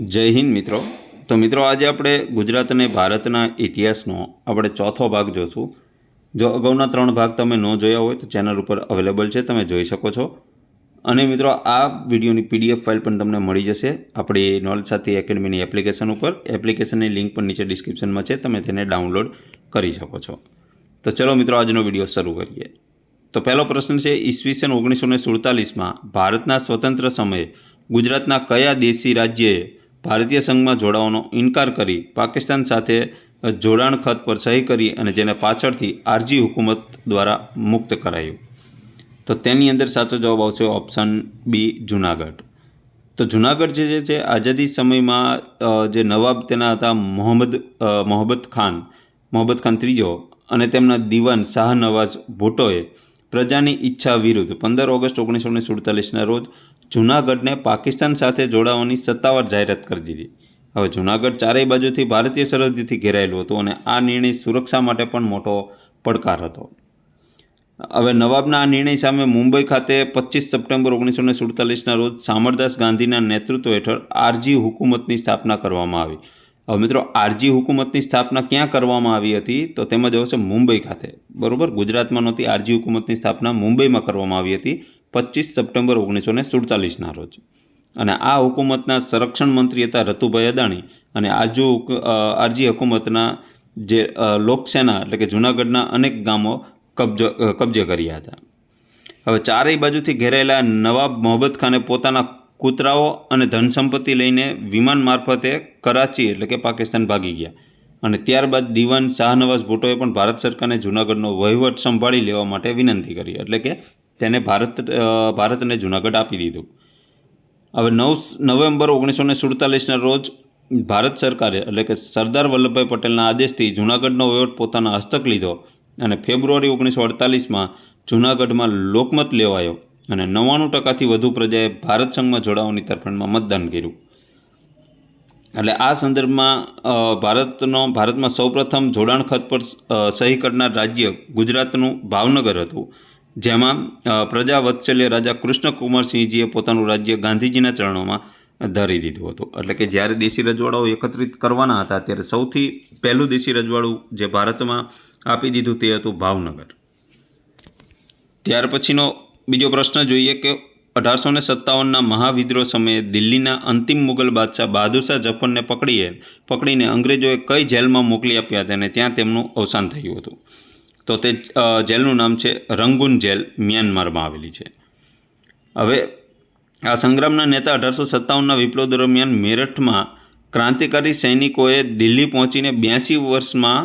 જય હિન્દ મિત્રો। તો મિત્રો આજે આપણે ગુજરાત અને ભારતના ઇતિહાસનો આપણે ચોથો ભાગ જોશું। જો અગાઉના 3 ભાગ તમે ન જોયા હોય તો ચેનલ ઉપર અવેલેબલ છે, તમે જોઈ શકો છો। અને મિત્રો આ વિડીયોની PDF ફાઇલ પણ તમને મળી જશે આપણી નોલેજ સાથી એકેડમીની એપ્લિકેશન ઉપર। એપ્લિકેશનની લિંક પણ નીચે ડિસ્ક્રિપ્શનમાં છે, તમે તેને ડાઉનલોડ કરી શકો છો। તો ચલો મિત્રો આજનો વિડીયો શરૂ કરીએ। તો પહેલો પ્રશ્ન છે, ઈસવીસન 1947માં ભારતના સ્વતંત્ર સમયે ગુજરાતના કયા દેશી રાજ્યએ ભારતીય સંઘમાં જોડાવાનો ઇનકાર કરી પાકિસ્તાન સાથે જોડાણ ખત પર સહી કરી અને જેને પાછળથી આરજી હુકુમત દ્વારા મુક્ત કરાયું? તો તેની અંદર સાચો જવાબ આવશે ઓપ્શન બી, જૂનાગઢ। તો જૂનાગઢ જે છે આઝાદી સમયમાં જે નવાબ તેના હતા મોહબ્બત ખાન ત્રીજો અને તેમના દીવાન શાહનવાઝ ભુટ્ટોએ પ્રજાની ઈચ્છા વિરુદ્ધ 15 ઓગસ્ટ 1947ના રોજ જૂનાગઢને પાકિસ્તાન સાથે જોડાવાની સત્તાવાર જાહેરાત કરી દીધી। હવે જૂનાગઢ ચારેય બાજુથી ભારતીય સરહદથી ઘેરાયેલું હતું અને આ નિર્ણય સુરક્ષા માટે પણ મોટો પડકાર હતો। હવે નવાબના આ નિર્ણય સામે મુંબઈ ખાતે 25 સપ્ટેમ્બર 1947ના રોજ શામળદાસ ગાંધીના નેતૃત્વ હેઠળ આરજી હુકુમતની સ્થાપના કરવામાં આવી। હવે મિત્રો આરજી હુકુમતની સ્થાપના ક્યાં કરવામાં આવી હતી? તો તેમાં જવાબ છે મુંબઈ ખાતે, બરાબર। ગુજરાતમાં નહોતી, આરજી હુકુમતની સ્થાપના મુંબઈમાં કરવામાં આવી હતી 25 સપ્ટેમ્બર 1947ના રોજ। અને આ હુકુમતના સંરક્ષણ મંત્રી હતા રતુભાઈ અદાણી અને આરજી હુકુમતના જે લોકસેના એટલે કે જૂનાગઢના અનેક ગામો કબજે કર્યા હતા। હવે ચારેય બાજુથી ઘેરાયેલા નવાબ મોહબ્બત ખાને પોતાના કૂતરાઓ અને ધન સંપત્તિ લઈને વિમાન મારફતે કરાચી એટલે કે પાકિસ્તાન ભાગી ગયા અને ત્યારબાદ દીવાન શાહનવાઝ ભુટ્ટોએ પણ ભારત સરકારને જૂનાગઢનો વહીવટ સંભાળી લેવા માટે વિનંતી કરી, એટલે કે તેને ભારતને જૂનાગઢ આપી દીધું। હવે 9 નવેમ્બર 1947ના રોજ ભારત સરકારે એટલે કે સરદાર વલ્લભભાઈ પટેલના આદેશથી જૂનાગઢનો વહીવટ પોતાના હસ્તક લીધો અને ફેબ્રુઆરી 1948માં જૂનાગઢમાં લોકમત લેવાયો અને 99%થી વધુ પ્રજાએ ભારત સંઘમાં જોડાવાની તરફેણમાં મતદાન કર્યું। એટલે આ સંદર્ભમાં ભારતમાં સૌપ્રથમ જોડાણ ખત પર સહી કરનાર રાજ્ય ગુજરાતનું ભાવનગર હતું, જેમાં પ્રજા વત્સલ્ય રાજા કૃષ્ણકુમારસિંહજીએ પોતાનું રાજ્ય ગાંધીજીના ચરણોમાં ધરી દીધું હતું। એટલે કે જ્યારે દેશી રજવાડાઓ એકત્રિત કરવાના હતા ત્યારે સૌથી પહેલું દેશી રજવાડું જે ભારતમાં આપી દીધું તે હતું ભાવનગર। ત્યાર પછીનો બીજો પ્રશ્ન જોઈએ કે 1857ના મહાવિદ્રોહ સમયે દિલ્હીના અંતિમ મુગલ બાદશાહ બહાદુર શાહ જફરને પકડીને અંગ્રેજોએ કઈ જેલમાં મોકલી આપ્યા હતા અને ત્યાં તેમનું અવસાન થયું હતું? તો તે જેલનું નામ છે રંગૂન જેલ, મ્યાનમારમાં આવેલી છે। હવે આ સંગ્રામના નેતા 1857ના વિપ્લવ દરમિયાન મેરઠમાં ક્રાંતિકારી સૈનિકોએ દિલ્હી પહોંચીને 82 વર્ષમાં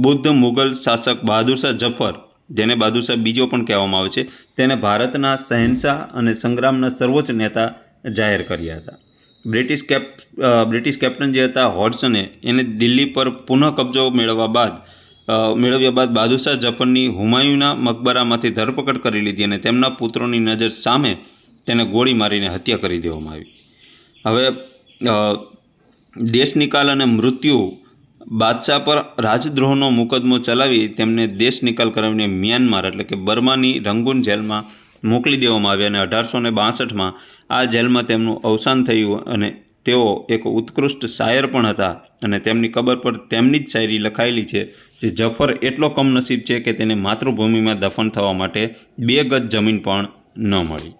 બુદ્ધ મુગલ શાસક બહાદુર શાહ જફર, જેને બહાદુર શાહ બીજો પણ કહેવામાં આવે છે, તેને ભારતના શહેનશાહ અને સંગ્રામના સર્વોચ્ચ નેતા જાહેર કર્યા હતા। બ્રિટિશ કેપ્ટન જે હતા હોડસને એને દિલ્હી પર પુનઃ કબજો મેળવ્યા બાદ બહાદુર શાહ જફરની હુમાયુના મકબરામાંથી ધરપકડ કરી લીધી અને તેમના પુત્રોની નજર સામે તેને ગોળી મારીને હત્યા કરી દેવામાં આવી। હવે દેશ નિકાલ અને મૃત્યુ બાદશાહ પર રાજદ્રોહનો મુકદમો ચલાવી તેમને દેશ નિકાલ કરાવીને મ્યાનમાર એટલે કે બર્માની રંગૂન જેલમાં મોકલી દેવામાં આવ્યા અને 1862માં આ જેલમાં તેમનું અવસાન થયું અને તેઓ એક ઉત્કૃષ્ટ શાયર પણ હતા અને તેમની કબર પર તેમની જ શાયરી લખાયેલી છે જે જફર એટલો કમનસીબ છે કે તેને માતૃભૂમિમાં દફન થવા માટે 2 ગજ જમીન પણ ન મળી।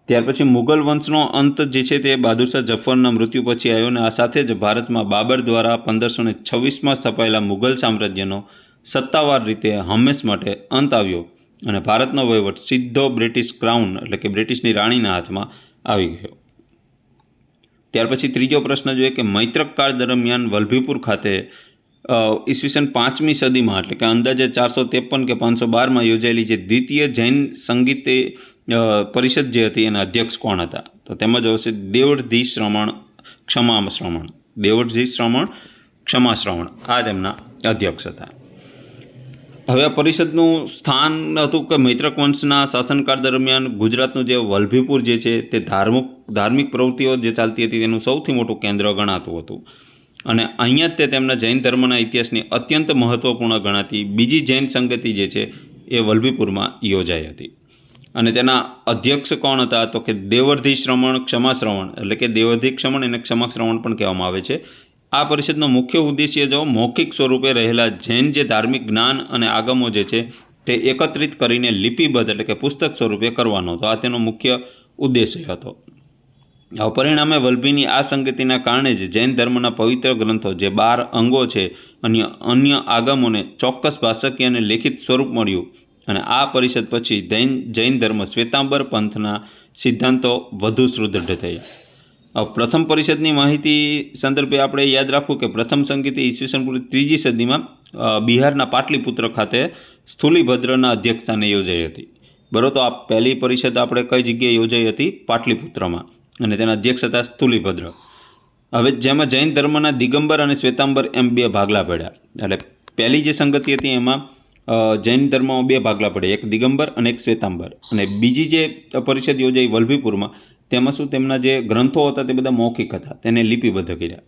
ત્યાર પછી મુગલ વંશનો અંત જે છે તે બહાદુર શાહ જફરના મૃત્યુ પછી આવ્યો અને આ સાથે જ ભારતમાં બાબર દ્વારા 1526માં સ્થપાયેલા મુગલ સામ્રાજ્યનો સત્તાવાર રીતે હંમેશ માટે અંત આવ્યો અને ભારતનો વહીવટ સીધો બ્રિટિશ ક્રાઉન એટલે કે બ્રિટિશની રાણીના હાથમાં આવી ગયો। ત્યાર પછી ત્રીજો પ્રશ્ન જોઈએ કે મૈત્રક કાળ દરમિયાન વલભીપુર ખાતે ઈસવીસન 5મી સદીમાં એટલે કે અંદાજે 453 કે 512માં યોજાયેલી જે દ્વિતીય જૈન સંગીત પરિષદ જે હતી એના અધ્યક્ષ કોણ હતા? તો તેમાં જ આવશે દેવળજી શ્રમણ ક્ષમા શ્રવણ આ તેમના અધ્યક્ષ હતા। હવે આ પરિષદનું સ્થાન હતું કે મૈત્રક વંશના શાસનકાળ દરમિયાન ગુજરાતનું જે વલભીપુર જે છે તે ધાર્મિક પ્રવૃત્તિઓ જે ચાલતી હતી તેનું સૌથી મોટું કેન્દ્ર ગણાતું હતું અને અહીંયા જ તે તેમના જૈન ધર્મના ઇતિહાસની અત્યંત મહત્ત્વપૂર્ણ ગણાતી બીજી જૈન સંગતિ જે છે એ વલભીપુરમાં યોજાઈ હતી। અને તેના અધ્યક્ષ કોણ હતા? તો કે દેવર્ધિ શ્રવણ ક્ષમા શ્રવણ, એટલે કે દેવર્ધિ ક્ષમણ એને ક્ષમા શ્રવણ પણ કહેવામાં આવે છે. આ પરિષદનો મુખ્ય ઉદ્દેશ્ય જો મૌખિક સ્વરૂપે રહેલા જૈન જે ધાર્મિક જ્ઞાન અને આગમો જે છે તે એકત્રિત કરીને લિપિબદ્ધ એટલે કે પુસ્તક સ્વરૂપે કરવાનો હતો. આ તેનો મુખ્ય ઉદ્દેશ્ય હતો. પરિણામે વલ્લભીની આ સંગતિના કારણે જ જૈન ધર્મના પવિત્ર ગ્રંથો જે 12 અંગો છે અન્ય આગમોને ચોક્કસ ભાષાકીય અને લેખિત સ્વરૂપ મળ્યું. અને આ પરિષદ પછી જૈન ધર્મ શ્વેતાંબર પંથના સિદ્ધાંતો વધુ સુદૃઢ થયા. પ્રથમ પરિષદની માહિતી સંદર્ભે આપણે યાદ રાખવું કે પ્રથમ સંગીત ઈસવીસન પૂર્વે 3જી સદીમાં બિહારના પાટલીપુત્ર ખાતે સ્થૂલીભદ્રના અધ્યક્ષસ્થાને યોજાઈ હતી. બરાબર, તો આ પહેલી પરિષદ આપણે કઈ જગ્યાએ યોજાઈ હતી? પાટલીપુત્રમાં, અને તેના અધ્યક્ષ હતા સ્થૂલીભદ્ર. હવે જેમાં જૈન ધર્મના દિગંબર અને શ્વેતાંબર એમ 2 ભાગલા પડ્યા. એટલે પહેલી જે સંગતિ હતી એમાં જૈન ધર્મમાં 2 ભાગલા પડ્યા, એક દિગંબર અને એક શ્વેતાંબર. અને બીજી જે પરિષદ યોજાઈ વલ્લભીપુરમાં, તેમાં શું તેમના જે ગ્રંથો હતા તે બધા મૌખિક હતા, તેને લિપિબદ્ધ કર્યા.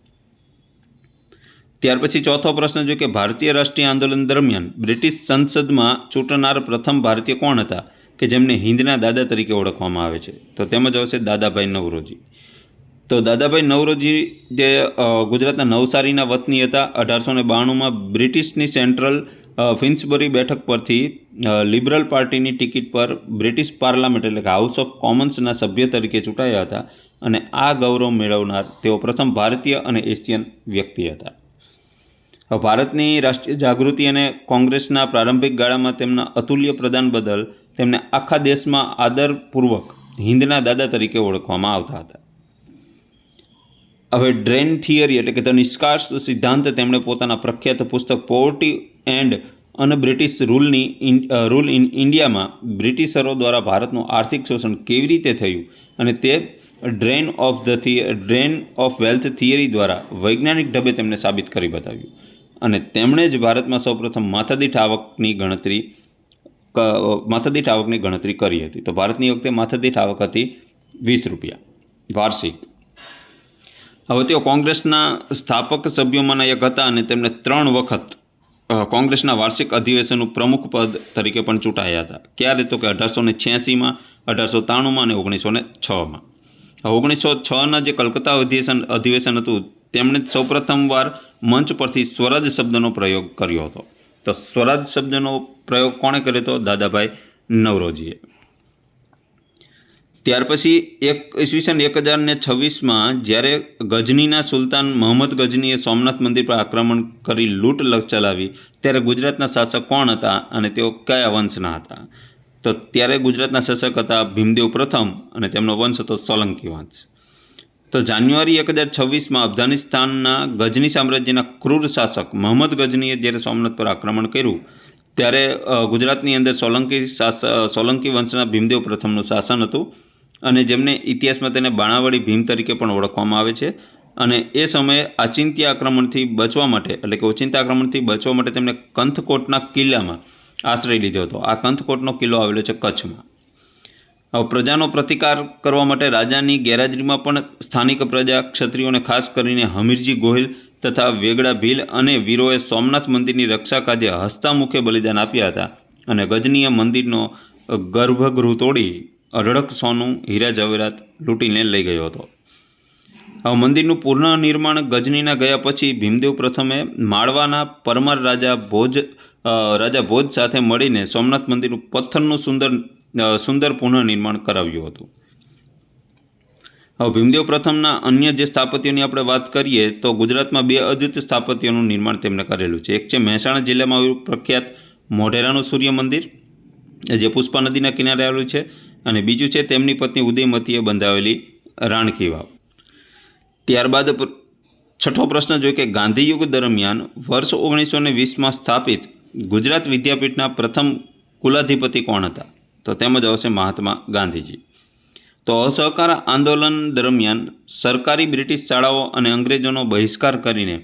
ત્યાર પછી ચોથો પ્રશ્ન જોઈએ કે ભારતીય રાષ્ટ્રીય આંદોલન દરમિયાન બ્રિટિશ સંસદમાં ચૂંટનાર પ્રથમ ભારતીય કોણ હતા કે જેમને હિન્દના દાદા તરીકે ઓળખવામાં આવે છે? તો તેમાં જ આવશે દાદાભાઈ નવરોજી. તો દાદાભાઈ નવરોજી જે ગુજરાતના નવસારીના વતની હતા. 1892માં બ્રિટિશની સેન્ટ્રલ ફિન્સબરી બેઠક પરથી લિબરલ પાર્ટીની ટિકિટ પર બ્રિટિશ પાર્લામેન્ટ એટલે કે હાઉસ ઓફ કોમન્સના સભ્ય તરીકે ચૂંટાયા હતા. અને આ ગૌરવ મેળવનાર તેઓ પ્રથમ ભારતીય અને એશિયન વ્યક્તિ હતા. ભારતની રાષ્ટ્રીય જાગૃતિ અને કોંગ્રેસના પ્રારંભિક ગાળામાં તેમના અતુલ્ય પ્રદાન બદલ તેમને આખા દેશમાં આદરપૂર્વક હિન્દના દાદા તરીકે ઓળખવામાં આવતા હતા. હવે ડ્રેન થિયરી એટલે કે ધ નિષ્કર્ષ સિદ્ધાંત તેમણે પોતાના પ્રખ્યાત પુસ્તક poverty and British rule in ઇન્ડિયામાં બ્રિટિશરો દ્વારા ભારતનું આર્થિક શોષણ કેવી રીતે થયું અને તે ડ્રેન ઓફ વેલ્થ થિયરી દ્વારા વૈજ્ઞાનિક ઢબે તેમને સાબિત કરી બતાવ્યું. અને તેમણે જ ભારતમાં સૌપ્રથમ માથાદીઠ આવકની ગણતરી કરી હતી. તો ભારતની વખતે માથાદીઠ આવક હતી 20 રૂપિયા વાર્ષિક. હવે તેઓ કોંગ્રેસના સ્થાપક સભ્યોમાંના એક હતા અને તેમને 3 વખત કોંગ્રેસના વાર્ષિક અધિવેશનનું પ્રમુખ પદ તરીકે પણ ચૂંટાયા હતા. ક્યારે? તો કે 1886માં, 1893માં અને 1906માં. 1906ના જે કલકત્તા અધિવેશન હતું તેમણે સૌપ્રથમવાર મંચ પરથી સ્વરાજ શબ્દનો પ્રયોગ કર્યો હતો. તો સ્વરાજ શબ્દનો પ્રયોગ કોણે કર્યો હતો? દાદાભાઈ નવરોજીએ. ત્યાર પછી ઈસવીસન 1026માં જ્યારે ગજનીના સુલતાન મહંમદ ગજનીએ સોમનાથ મંદિર પર આક્રમણ કરી લૂંટ ચલાવી ત્યારે ગુજરાતના શાસક કોણ હતા અને તેઓ કયા વંશના હતા? તો ત્યારે ગુજરાતના શાસક હતા ભીમદેવ પ્રથમ અને તેમનો વંશ હતો સોલંકી વંશ. તો જાન્યુઆરી 1026માં અફઘાનિસ્તાનના ગજની સામ્રાજ્યના ક્રૂર શાસક મહંમદ ગજનીએ જ્યારે સોમનાથ પર આક્રમણ કર્યું ત્યારે ગુજરાતની અંદર સોલંકી વંશના ભીમદેવ પ્રથમનું શાસન હતું અને જેમને ઇતિહાસમાં તેને બાણાવળી ભીમ તરીકે પણ ઓળખવામાં આવે છે. અને એ સમયે ઓચિંતા આક્રમણથી બચવા માટે તેમણે કંથકોટના કિલ્લામાં આશ્રય લીધો હતો. આ કંથકોટનો કિલ્લો આવેલો છે કચ્છમાં. હવે પ્રજાનો પ્રતિકાર કરવા માટે રાજાની ગેરહાજરીમાં પણ સ્થાનિક પ્રજા ક્ષત્રિયોને ખાસ કરીને હમીરજી ગોહિલ તથા વેગડા ભીલ અને વીરોએ સોમનાથ મંદિરની રક્ષા કાજે હસ્તામુખે બલિદાન આપ્યા હતા. અને ગજનીય મંદિરનો ગર્ભગૃહ તોડી અઢળક સોનું, હીરા જવેરાત લૂંટીને લઈ ગયો હતો. હવે મંદિરનું પુનઃનિર્માણ ગજનીના ગયા પછી ભીમદેવ પ્રથમે માળવાના પરમાર રાજા ભોજ સાથે મળીને સોમનાથ મંદિરનું પથ્થરનું સુંદર પુનઃનિર્માણ કરાવ્યું હતું. હવે ભીમદેવ પ્રથમના અન્ય જે સ્થાપત્યોની આપણે વાત કરીએ તો ગુજરાતમાં 2 અદ્ભુત સ્થાપત્યોનું નિર્માણ તેમણે કરેલું છે. એક છે મહેસાણા જિલ્લામાં આવેલું પ્રખ્યાત મોઢેરાનું સૂર્ય મંદિર જે પુષ્પા નદીના કિનારે આવેલું છે, અને બીજું છે તેમની પત્ની ઉદયમતીએ બંધાવેલી રાણકી વાવ. ત્યારબાદ છઠ્ઠો પ્રશ્ન જોઈએ કે ગાંધીયુગ દરમિયાન વર્ષ 1920માં સ્થાપિત ગુજરાત વિદ્યાપીઠના પ્રથમ કુલાધિપતિ કોણ હતા? તો તેમાં જ આવશે મહાત્મા ગાંધીજી. તો અસહકાર આંદોલન દરમિયાન સરકારી બ્રિટિશ શાળાઓ અને અંગ્રેજોનો બહિષ્કાર કરીને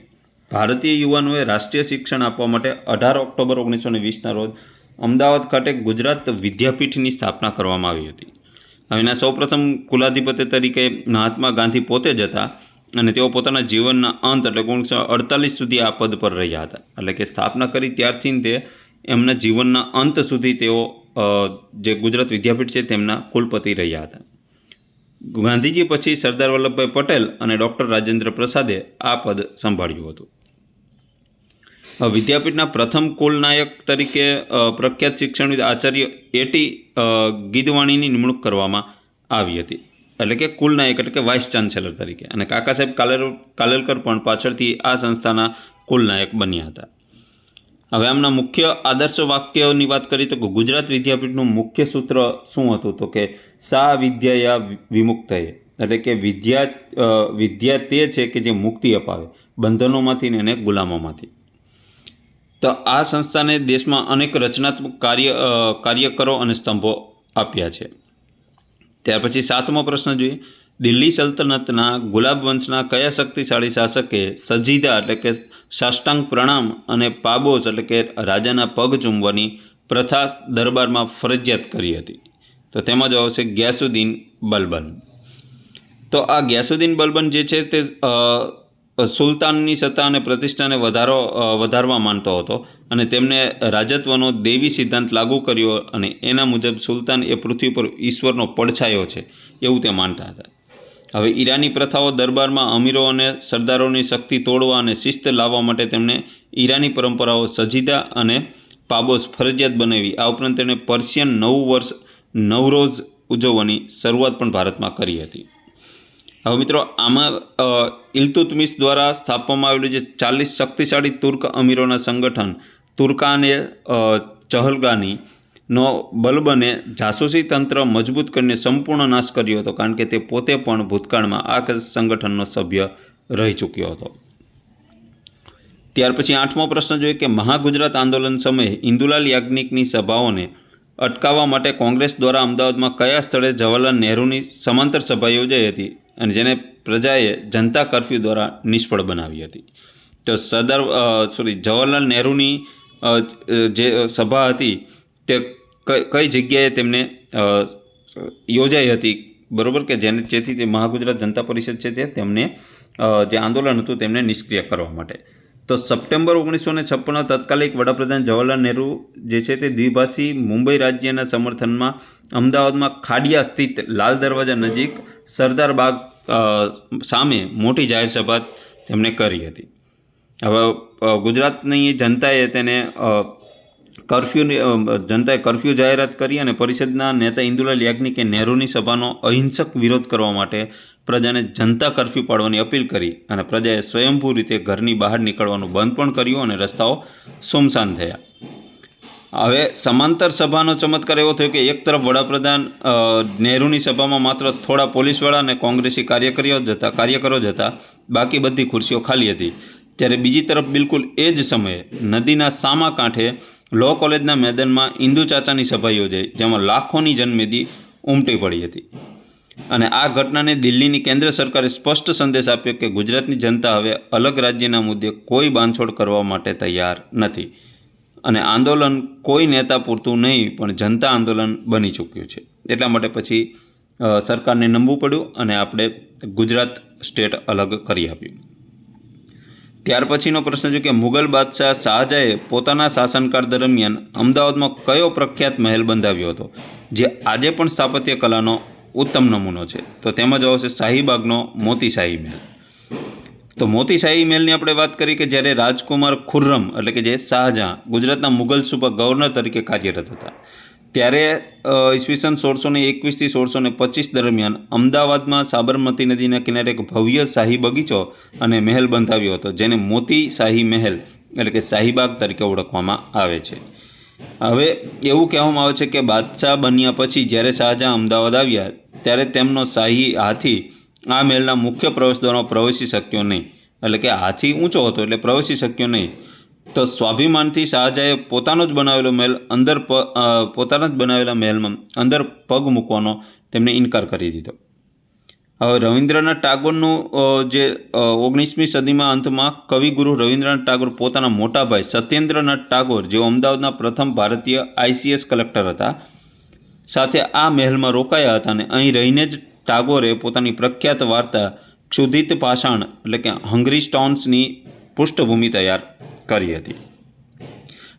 ભારતીય યુવાનોએ રાષ્ટ્રીય શિક્ષણ આપવા માટે 18 ઓક્ટોબર 1920ના રોજ અમદાવાદ ખાતે ગુજરાત વિદ્યાપીઠની સ્થાપના કરવામાં આવી હતી. હવેના સૌપ્રથમ કુલાધિપતિ તરીકે મહાત્મા ગાંધી પોતે જ હતા અને તેઓ પોતાના જીવનના અંત એટલે 1948 સુધી આ પદ પર રહ્યા હતા. એટલે કે સ્થાપના કરી ત્યારથી તે એમના જીવનના અંત સુધી તેઓ જે ગુજરાત વિદ્યાપીઠ છે તેમના કુલપતિ રહ્યા હતા. ગાંધીજી પછી સરદાર વલ્લભભાઈ પટેલ અને ડૉક્ટર રાજેન્દ્ર પ્રસાદે આ પદ સંભાળ્યું હતું. વિદ્યાપીઠના પ્રથમ કુલનાયક તરીકે પ્રખ્યાત શિક્ષણવિદ આચાર્ય એટી ગીદવાણીની નિમણૂક કરવામાં આવી હતી, એટલે કે કુલનાયક એટલે કે વાઇસ ચાન્સેલર તરીકે. અને કાકા સાહેબ કાલેલકર પણ પાછળથી આ સંસ્થાના કુલનાયક બન્યા હતા. હવે આમના મુખ્ય આદર્શ વાક્યની વાત કરીએ તો ગુજરાત વિદ્યાપીઠનું મુખ્ય સૂત્ર શું હતું? તો કે સા વિદ્યા વિમુક્તએ, એટલે કે વિદ્યા તે છે કે જે મુક્તિ અપાવે બંધનોમાંથી અને ગુલામોમાંથી. તો આ સંસ્થાને દેશમાં અનેક રચનાત્મક કાર્યકરો અને સ્તંભો આપ્યા છે. ત્યાર પછી 7મો પ્રશ્ન જોઈએ. દિલ્હી સલ્તનતના ગુલાબ વંશના કયા શક્તિશાળી શાસકે સજીદા એટલે કે સાષ્ટાંગ પ્રણામ અને પાબોસ એટલે કે રાજાના પગ ચૂમવાની પ્રથા દરબારમાં ફરજિયાત કરી હતી? તો તેમાં જવાબ આવશે ગ્યાસુદ્દીન બલબન. તો આ ગ્યાસુદ્દીન બલબન જે છે તે સુલતાનની સત્તા અને પ્રતિષ્ઠાને વધારવા માનતો હતો અને તેમને રાજત્વનો દૈવી સિદ્ધાંત લાગુ કર્યો અને એના મુજબ સુલતાન એ પૃથ્વી પર ઈશ્વરનો પડછાયો છે એવું તે માનતા હતા. હવે ઈરાની પ્રથાઓ દરબારમાં અમીરો અને સરદારોની શક્તિ તોડવા અને શિસ્ત લાવવા માટે તેમણે ઈરાની પરંપરાઓ સજીદા અને પાબોસ ફરજિયાત બનાવી. આ ઉપરાંત તેણે પર્શિયન નવું વર્ષ નવરોઝ ઉજવવાની શરૂઆત પણ ભારતમાં કરી હતી. હવે મિત્રો આમાં ઇલ્તુત્મિશ દ્વારા સ્થાપવામાં આવેલું જે 40 શક્તિશાળી તુર્ક અમીરોના સંગઠન તુર્કાને ચહલગાનીનો બલબને જાસૂસી તંત્ર મજબૂત કરીને સંપૂર્ણ નાશ કર્યો હતો, કારણ કે તે પોતે પણ ભૂતકાળમાં આ સંગઠનનો સભ્ય રહી ચૂક્યો હતો. ત્યાર પછી 8મો પ્રશ્ન જોઈએ કે મહાગુજરાત આંદોલન સમયે ઇન્દુલાલ યાજ્ઞિકની સભાઓને અટકાવવા માટે કોંગ્રેસ દ્વારા અમદાવાદમાં કયા સ્થળે જવાહરલાલ નહેરુની સમાંતર સભા યોજાઈ હતી અને જેને પ્રજાએ જનતા કર્ફ્યુ દ્વારા નિષ્ફળ બનાવી હતી? તો જવાહરલાલ નહેરુની જે સભા હતી તે કઈ જગ્યાએ તેમને યોજાઈ હતી, બરાબર, કે જેથી તે મહાગુજરાત જનતા પરિષદ છે તે તેમને જે આંદોલન હતું તેમને નિષ્ક્રિય કરવા માટે. તો સપ્ટેમ્બર 1956 તત્કાલિક વડાપ્રધાન જવાહરલાલ નહેરુ જે છે તે દ્વિભાષી મુંબઈ રાજ્યના સમર્થનમાં અમદાવાદમાં ખાડિયા સ્થિત લાલ દરવાજા નજીક સરદાર બાગ સામે મોટી જાહેર સભા તેમણે કરી હતી. હવે ગુજરાતની જનતાએ તેને કર્ફ્યુ જાહેરાત કરી અને પરિષદના નેતા ઇન્દુલાલ યાજ્ઞિકે નહેરુની સભાનો અહિંસક વિરોધ કરવા માટે પ્રજાને જનતા કર્ફ્યુ પાડવાની અપીલ કરી અને પ્રજાએ સ્વયંભૂ રીતે ઘરની બહાર નીકળવાનું બંધ પણ કર્યું અને રસ્તાઓ સુમસાન થયા. હવે સમાંતર સભાનો ચમત્કાર એવો થયો કે એક તરફ વડાપ્રધાન નહેરુની સભામાં માત્ર થોડા પોલીસવાળા અને કોંગ્રેસી કાર્યકરો જ હતા, બાકી બધી ખુરશીઓ ખાલી હતી. ત્યારે બીજી તરફ બિલકુલ એ જ સમયે નદીના સામા કાંઠે લો કોલેજના મેદાનમાં ઇન્દુ ચાચાની સભા યોજાઈ, જેમાં લાખોની જનમેદી ઉમટી પડી હતી. અને આ ઘટનાને દિલ્હીની કેન્દ્ર સરકારે સ્પષ્ટ સંદેશ આપ્યો કે ગુજરાતની જનતા હવે અલગ રાજ્યના મુદ્દે કોઈ બાંધછોડ કરવા માટે તૈયાર નથી અને આંદોલન કોઈ નેતા પૂરતું નહીં પણ જનતા આંદોલન બની ચૂક્યું છે. એટલા માટે પછી સરકારને નમવું પડ્યું અને આપણે ગુજરાત સ્ટેટ અલગ કરી આપ્યું. ત્યાર પછીનો પ્રશ્ન છે કે મુગલ બાદશાહ શાહજહાએ પોતાના શાસનકાળ દરમિયાન અમદાવાદમાં કયો પ્રખ્યાત મહેલ બંધાવ્યો હતો જે આજે પણ સ્થાપત્ય કલાનો ઉત્તમ નમૂનો છે? તો તેમાં જવાબ છે શાહીબાગનો મોતીશાહી મહેલ. તો મોતીશાહી મહેલની આપણે વાત કરી કે જ્યારે રાજકુમાર ખુર્રમ એટલે કે જે શાહજહાં ગુજરાતના મુગલ સુબા ગવર્નર તરીકે કાર્યરત હતા ત્યારે ઈસવીસન 1621થી 1625 દરમિયાન અમદાવાદમાં સાબરમતી નદીના કિનારે એક ભવ્ય શાહી બગીચો અને મહેલ બંધાવ્યો હતો જેને મોતી શાહી મહેલ એટલે કે શાહીબાગ તરીકે ઓળખવામાં આવે છે. હવે એવું કહેવામાં આવે છે કે બાદશાહ બન્યા પછી જ્યારે શાહજહાં અમદાવાદ આવ્યા ત્યારે તેમનો શાહી હાથી આ મહેલના મુખ્ય પ્રવેશદ્વારમાં પ્રવેશી શક્યો નહીં, એટલે કે હાથી ઊંચો હતો એટલે પ્રવેશી શક્યો નહીં. તો સ્વાભિમાનથી શાહજહાએ પોતાનો જ બનાવેલા મહેલમાં અંદર પગ મૂકવાનો તેમને ઇનકાર કરી દીધો. હવે રવિન્દ્રનાથ ટાગોરનું જે 19મી સદીમાં અંતમાં કવિગુરુ રવિન્દ્રનાથ ટાગોર પોતાના મોટા ભાઈ સત્યેન્દ્રનાથ ટાગોર જેઓ અમદાવાદના પ્રથમ ભારતીય ICS કલેક્ટર હતા સાથે આ મહેલમાં રોકાયા હતા અને અહીં રહીને જ ટાગોરે પોતાની પ્રખ્યાત વાર્તા ક્ષુધિત પાષાણ એટલે કે હંગ્રી સ્ટોન્સની પૃષ્ઠભૂમિ તૈયાર કરી હતી.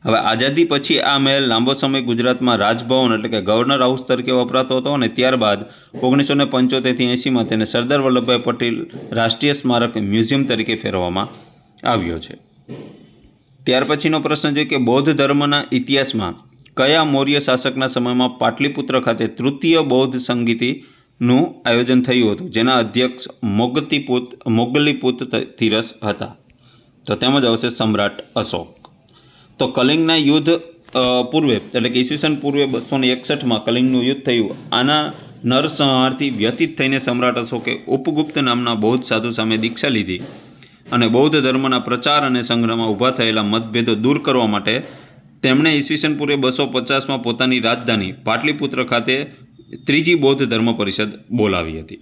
હવે આઝાદી પછી આ મહેલ લાંબો સમય ગુજરાતમાં રાજભવન એટલે કે ગવર્નર હાઉસ તરીકે વપરાતો હતો અને ત્યારબાદ 1975થી 80માં તેને સરદાર વલ્લભભાઈ પટેલ રાષ્ટ્રીય સ્મારક મ્યુઝિયમ તરીકે ફેરવવામાં આવ્યો છે. ત્યાર પછીનો પ્રશ્ન જોઈએ કે બૌદ્ધ ધર્મના ઇતિહાસમાં કયા મૌર્ય શાસકના સમયમાં પાટલીપુત્ર ખાતે તૃતીય બૌદ્ધ સંગીતિનું આયોજન થયું હતું, જેના અધ્યક્ષ મોગલીપુત તીરસ હતા? તો તેમાં જ આવશે સમ્રાટ અશોક. તો કલિંગના યુદ્ધ પૂર્વે એટલે કે ઈસવીસન પૂર્વે 261માં કલિંગનું યુદ્ધ થયું. આના નરસંહારથી વ્યતીત થઈને સમ્રાટ અશોકે ઉપગુપ્ત નામના બૌદ્ધ સાધુ સામે દીક્ષા લીધી અને બૌદ્ધ ધર્મના પ્રચાર અને સંગ્રહમાં ઊભા થયેલા મતભેદો દૂર કરવા માટે તેમણે ઈસવીસન પૂર્વે 250માં પોતાની રાજધાની પાટલીપુત્ર ખાતે ત્રીજી બૌદ્ધ ધર્મ પરિષદ બોલાવી હતી.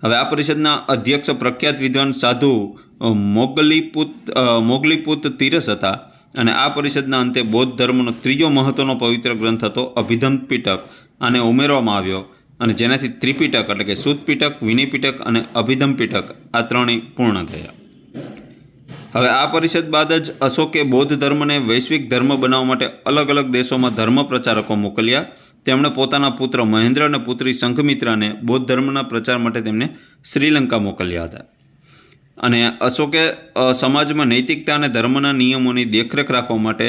હવે આ પરિષદના અધ્યક્ષ પ્રખ્યાત વિદ્વાન સાધુ મોગલીપુત તીરસ હતા અને આ પરિષદના અંતે બૌદ્ધ ધર્મનો ત્રીજો મહત્વનો પવિત્ર ગ્રંથ હતો અભિધમ્મ પિટક આને ઉમેરવામાં આવ્યો અને જેનાથી ત્રિપિટક એટલે કે શુદ્ધ પિટક, વિનય પિટક અને અભિધમ્મ પિટક આ ત્રણેય પૂર્ણ થયા. હવે આ પરિષદ બાદ જ અશોકે બૌદ્ધ ધર્મને વૈશ્વિક ધર્મ બનાવવા માટે અલગ અલગ દેશોમાં ધર્મ પ્રચારકો મોકલ્યા. તેમણે પોતાના પુત્ર મહેન્દ્ર અને પુત્રી સંઘમિત્રાને બૌદ્ધ ધર્મના પ્રચાર માટે તેમને શ્રીલંકા મોકલ્યા હતા. અને અશોકે સમાજમાં નૈતિકતા અને ધર્મના નિયમોની દેખરેખ રાખવા માટે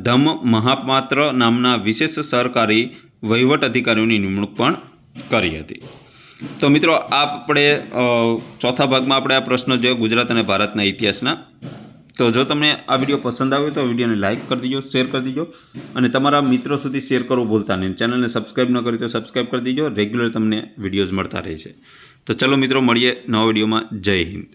ધમ્મ મહાપાત્ર નામના વિશેષ સરકારી વહીવટ અધિકારીઓની નિમણૂક પણ કરી હતી. તો મિત્રો આપણે ચોથા ભાગમાં આપણે આ પ્રશ્નો જોયા ગુજરાત અને ભારતના ઇતિહાસના. તો જો તમને આ વિડીયો પસંદ આવ્યો તો વિડીયોને લાઇક કરી દીજો, શેર કરી દીજો અને તમારા મિત્રો સુધી શેર કરવું ભૂલતા નહીં. ચેનલને સબસ્ક્રાઈબ ન કરી તો સબસ્ક્રાઈબ કરી દીજો. રેગ્યુલર તમને વિડીયોઝ મળતા રહે છે. તો ચલો મિત્રો મળીએ નવા વિડીયોમાં. જય હિન્દ.